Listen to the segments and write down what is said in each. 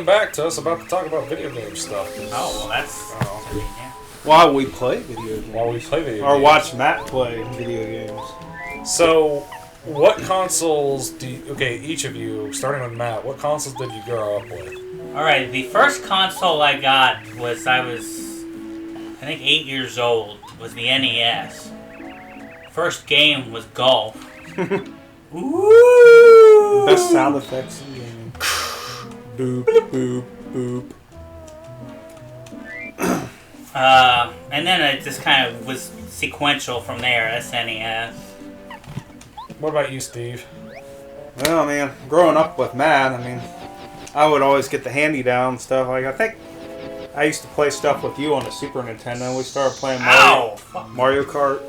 back to us about to talk about video game stuff. Oh, well, that's... yeah. While we play video games. While we play video games. Or watch Matt play video games. So, what consoles do you... Okay, each of you, starting with Matt, what consoles did you grow up with? Alright, the first console I got was, I think 8 years old, was the NES. First game was golf. Ooh! Best sound effects in gaming. Boop, boop, boop. And then it just kind of was sequential from there, SNES. What about you, Steve? Well, man, growing up with Matt, I mean, I would always get the hand-me-down stuff. Like, I think I used to play stuff with you on the Super Nintendo. We started playing Mario Kart.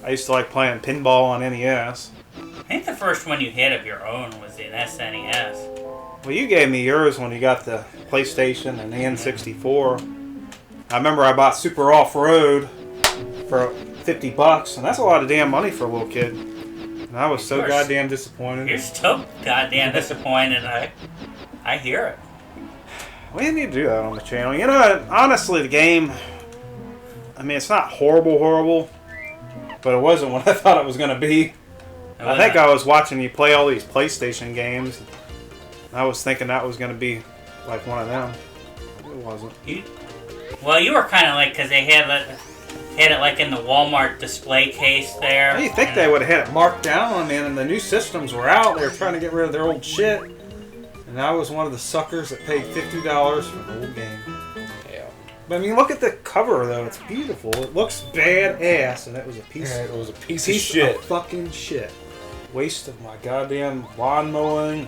I used to like playing pinball on NES. I think the first one you hit of your own was in SNES. Well, you gave me yours when you got the PlayStation and the N64. I remember I bought Super Off-Road for $50, and that's a lot of damn money for a little kid. And I was so goddamn disappointed. You're still goddamn disappointed. I hear it. We didn't need to do that on the channel. You know, honestly, the game, I mean, it's not horrible, but it wasn't what I thought it was going to be. I think I was watching you play all these PlayStation games. I was thinking that was going to be like one of them. It wasn't. Well, you were kind of like, because they had it like in the Walmart display case there. How do you think they would have had it marked down, man? And the new systems were out. They were trying to get rid of their old shit. And I was one of the suckers that paid $50 for an old game. Yeah. But I mean, look at the cover, though. It's beautiful. It looks badass, and it was a piece of shit. Of fucking shit. Waste of my goddamn lawn mowing,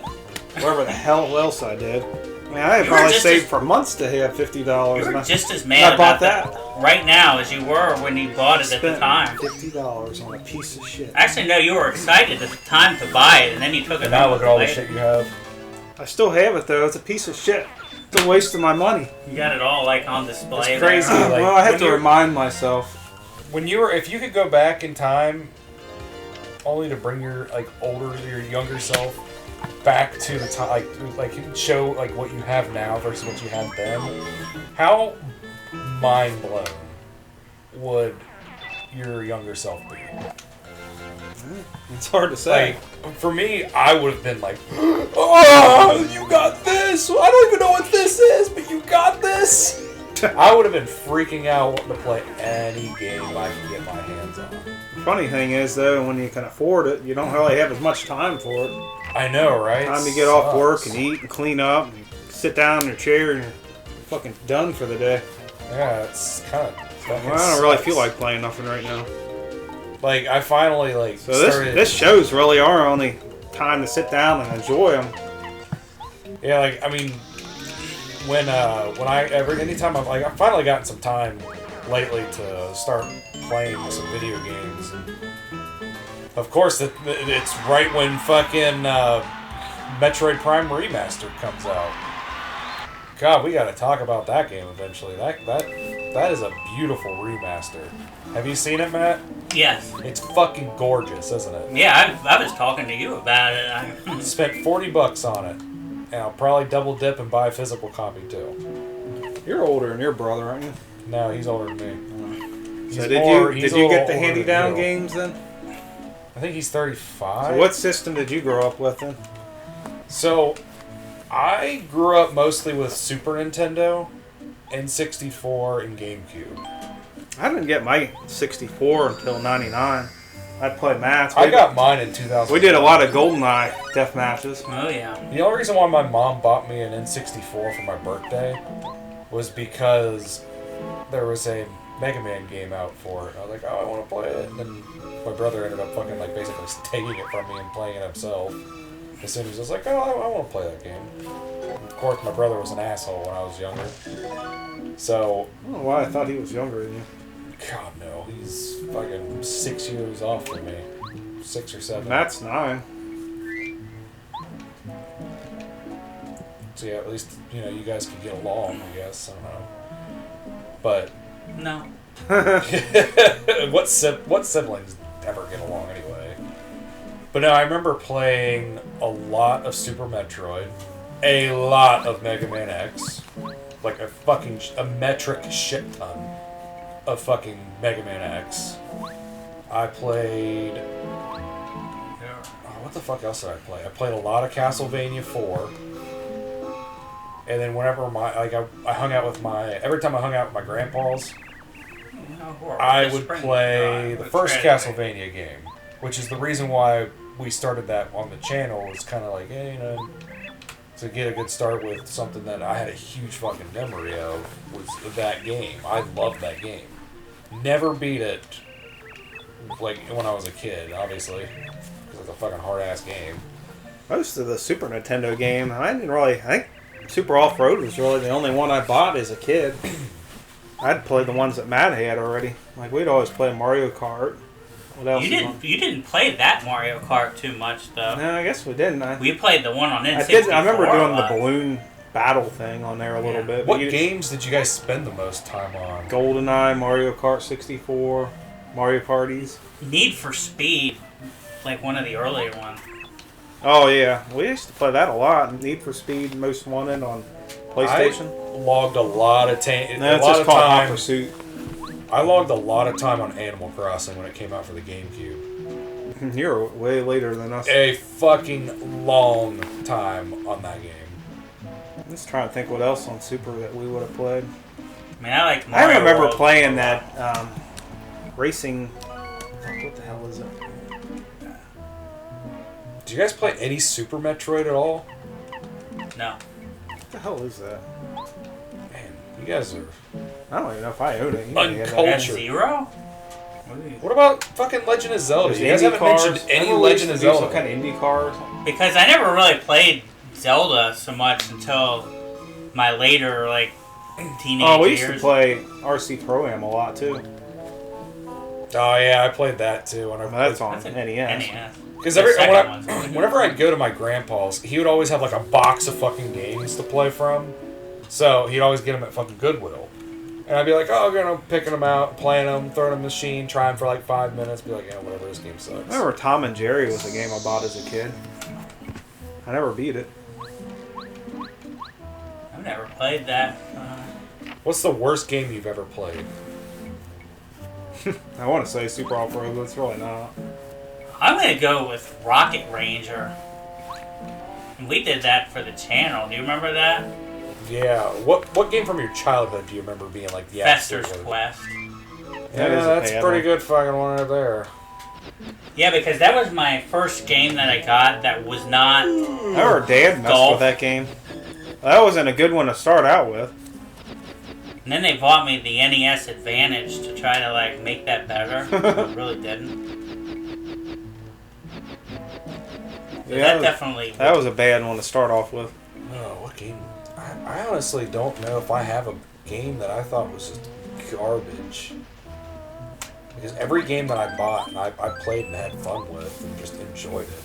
whatever the hell else I did. Man, I had probably saved for months to have $50. You were just as mad about that right now as you were when you bought it at the time. $50 on a piece of shit. Actually, no, you were excited at the time to buy it, and then you took it. And now look at all the shit you have. I still have it though. It's a piece of shit. It's a waste of my money. You got it all like on display. It's crazy. There. Well, I have to remind myself. If you could go back in time, only to bring your younger self back to the time, like show like what you have now versus what you had then, how mind blown would your younger self be? It's hard to say. Like, for me, I would have been like, "Oh, you got this! I don't even know what this is, but you got this!" I would have been freaking out wanting to play any game I could get my hands on. The funny thing is, though, when you can afford it, you don't really have as much time for it. I know, right? Time to get off work and eat and clean up and sit down in your chair and you're fucking done for the day. Yeah, it's kind of... Well, I don't really feel like playing nothing right now. Like, I finally, like, so this shows really our only time to sit down and enjoy them. Yeah, like, I mean, anytime I've finally gotten some time lately to start playing some video games. And of course, it's right when fucking Metroid Prime Remaster comes out. God, we gotta talk about that game eventually. That is a beautiful remaster. Have you seen it, Matt? Yes. It's fucking gorgeous, isn't it? Yeah, I was talking to you about it. Spent $40 on it. And I'll probably double dip and buy a physical copy too. You're older than your brother, aren't you? No, he's older than me. So did you get the hand-me-down games then? I think he's 35. So what system did you grow up with then? So, I grew up mostly with Super Nintendo, N64, and GameCube. I didn't get my 64 until 99. I'd play Matt's. I got mine in 2000. We did a lot of GoldenEye death matches. Oh, yeah. The only reason why my mom bought me an N64 for my birthday was because there was a Mega Man game out for it. I was like, oh, I want to play it. And then my brother ended up fucking, like, basically taking it from me and playing it himself. As soon as I was like, oh, I want to play that game. And of course, my brother was an asshole when I was younger. So... I don't know why I thought he was younger than you. God, no. He's fucking 6 years off from me. 6 or 7. Matt's 9. So yeah, at least, you guys can get along, I guess. I don't know. But... No. What siblings ever get along anyway? But no, I remember playing a lot of Super Metroid. a lot of Mega Man X. Like a metric shit ton of fucking Mega Man X. I played... what the fuck else did I play? I played a lot of Castlevania 4. And then whenever I hung out with every time I hung out with my grandpas, I would play the first Castlevania game, which is the reason why we started that on the channel. It's kind of like, hey, to get a good start with something that I had a huge fucking memory of was that game. I loved that game. Never beat it, like, when I was a kid, obviously, because it's a fucking hard-ass game. Most of the Super Nintendo game, I think Super Off-Road was really the only one I bought as a kid. I'd played the ones that Matt had already. Like, we'd always play Mario Kart. What else? You didn't play that Mario Kart too much, though. No, I guess we didn't. We played the one on N64. I remember doing the balloon battle thing on there a little bit. What games did you guys spend the most time on? GoldenEye, Mario Kart 64, Mario Parties. Need for Speed, like one of the earlier ones. Oh, yeah. We used to play that a lot. Need for Speed, Most Wanted on PlayStation. I logged a lot of time. No, it's just called Hot Pursuit. I logged a lot of time on Animal Crossing when it came out for the GameCube. You're way later than us. A fucking long time on that game. I'm just trying to think what else on Super that we would have played. I mean, I liked Mario I remember World playing that racing. What the hell is it? Did you guys play any Super Metroid at all? No. What the hell is that? Man, you guys are... I don't even know if I own it. Uncultured. F-Zero? What about fucking Legend of Zelda? You guys Indie haven't cars. mentioned any Legend of Zelda. Some kind of indie car or something? Because I never really played Zelda so much until my later, like, teenage years. Oh, we used to play RC Pro-Am a lot, too. Oh, yeah, I played that, too. That's on NES. NES. Because whenever I'd go to my grandpa's, he would always have, like, a box of fucking games to play from. So he'd always get them at fucking Goodwill. And I'd be like, oh, I'm going to picking them out, playing them, throwing them in the machine, trying for like 5 minutes, be like, yeah, whatever, this game sucks. I remember Tom and Jerry was a game I bought as a kid. I never beat it. I've never played that. What's the worst game you've ever played? I want to say Super Off-Road, but it's really not. I'm going to go with Rocket Ranger. And we did that for the channel. Do you remember that? Yeah. What game from your childhood do you remember being like the Fester's Quest. Yeah, that's a pretty good fucking one right there. Yeah, because that was my first game that I got that was not. I remember Dad messed with that game. That wasn't a good one to start out with. And then they bought me the NES Advantage to try to like make that better. It really didn't. So Yeah, that was a bad one to start off with. Oh, what game? I honestly don't know if I have a game that I thought was just garbage. Because every game that I bought, I played and had fun with and just enjoyed it.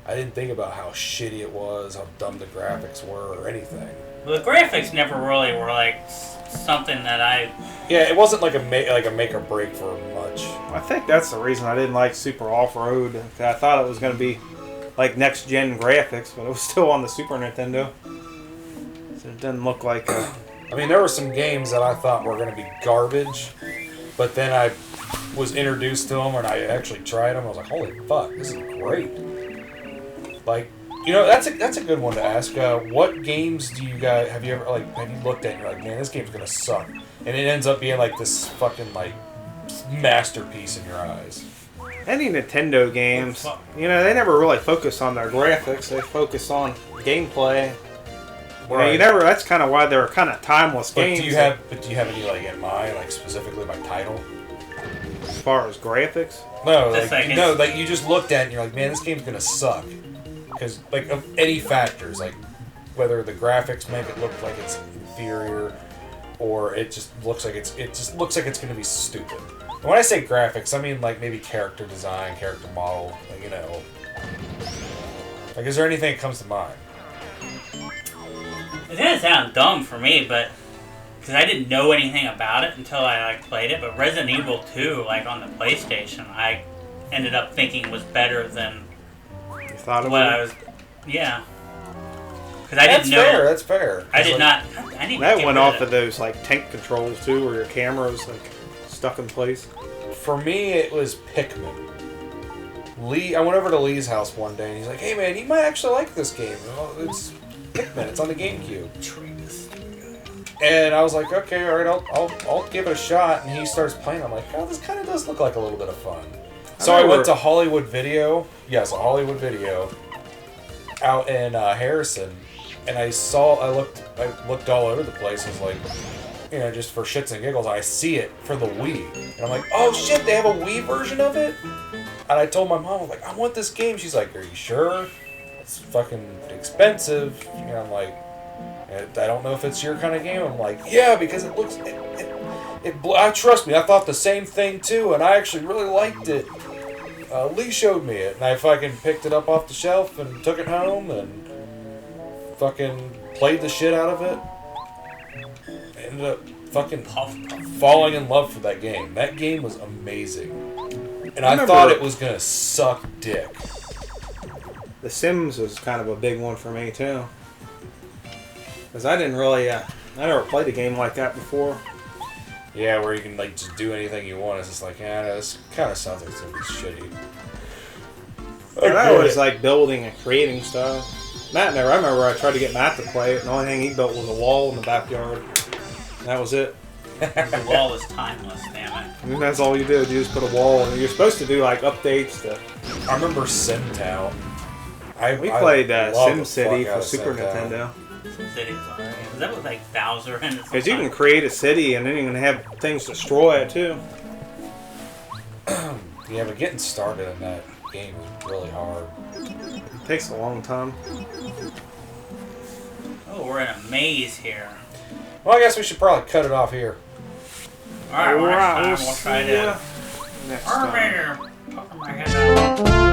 I didn't think about how shitty it was, how dumb the graphics were, or anything. Well, the graphics never really were like something that I... Yeah, it wasn't like a make or break for much. I think that's the reason I didn't like Super Off-Road. I thought it was going to be like next-gen graphics, but it was still on the Super Nintendo. So it didn't look like... I mean, there were some games that I thought were going to be garbage, but then I was introduced to them and I actually tried them. I was like, holy fuck, this is great. Like, you know, that's a good one to ask. What games do you guys have you looked at and you're like, man, this game's gonna suck, and it ends up being like this fucking like masterpiece in your eyes. Any Nintendo games, you know, they never really focus on their graphics. They focus on gameplay. Right. You never. That's kind of why they're kind of timeless games. Do you have any like in mind, like specifically by title? As far as graphics? No, like you just looked at it and you're like, man, this game's gonna suck. Because, like, of any factors, like, whether the graphics make it look like it's inferior, or it just looks like it's going to be stupid. And when I say graphics, I mean, like, maybe character design, character model, like, you know. Like, is there anything that comes to mind? It's gonna sound dumb for me, but because I didn't know anything about it until I like played it. But Resident Evil 2, like on the PlayStation, I ended up thinking was better than thought of what I was. Yeah. Because I didn't know. That's fair. I did not. I need to That get went rid off of of those like tank controls too, where your camera was like stuck in place. For me, it was Pikmin. Lee, I went over to Lee's house one day, and he's like, "Hey man, you might actually like this game. Well, it's Pikmin. It's on the GameCube." And I was like, "Okay, all right, I'll give it a shot." And he starts playing. I'm like, "Oh, this kind of does look like a little bit of fun." So I went to Hollywood Video. Yes, a Hollywood Video out in Harrison, and I looked all over the place. I was like, you know, just for shits and giggles. I see it for the Wii, and I'm like, "Oh shit, they have a Wii version of it." And I told my mom, I'm like, "I want this game." She's like, "Are you sure? It's fucking expensive." You know, I'm like, "I don't know if it's your kind of game." I'm like, "Yeah, because it looks, trust me, I thought the same thing too, and I actually really liked it. Lee showed me it, and I fucking picked it up off the shelf and took it home and fucking played the shit out of it. Ended up fucking falling in love for that game. That game was amazing. And I thought it was gonna suck dick. The Sims was kind of a big one for me too. Because I didn't really, I never played a game like that before. Yeah, where you can like just do anything you want. It's just like, this kind of sounds like it's gonna be shitty. And I was like building and creating stuff. Matt never. I remember I tried to get Matt to play it, and the only thing he built was a wall in the backyard. And that was it. The wall is timeless, damn it. I mean, that's all you did. You just put a wall, and you're supposed to do like updates to. I remember SimTown. We played love the SimCity fuck out for of Super SimTown. Nintendo. City was alright. Was that with like Bowser and? Because you can create a city, and then you can have things destroy it too. Yeah, but getting started in that game is really hard. It takes a long time. Oh, we're in a maze here. Well, I guess we should probably cut it off here. Alright, well, next time we'll we'll try see to. ya next time. Poking my head out.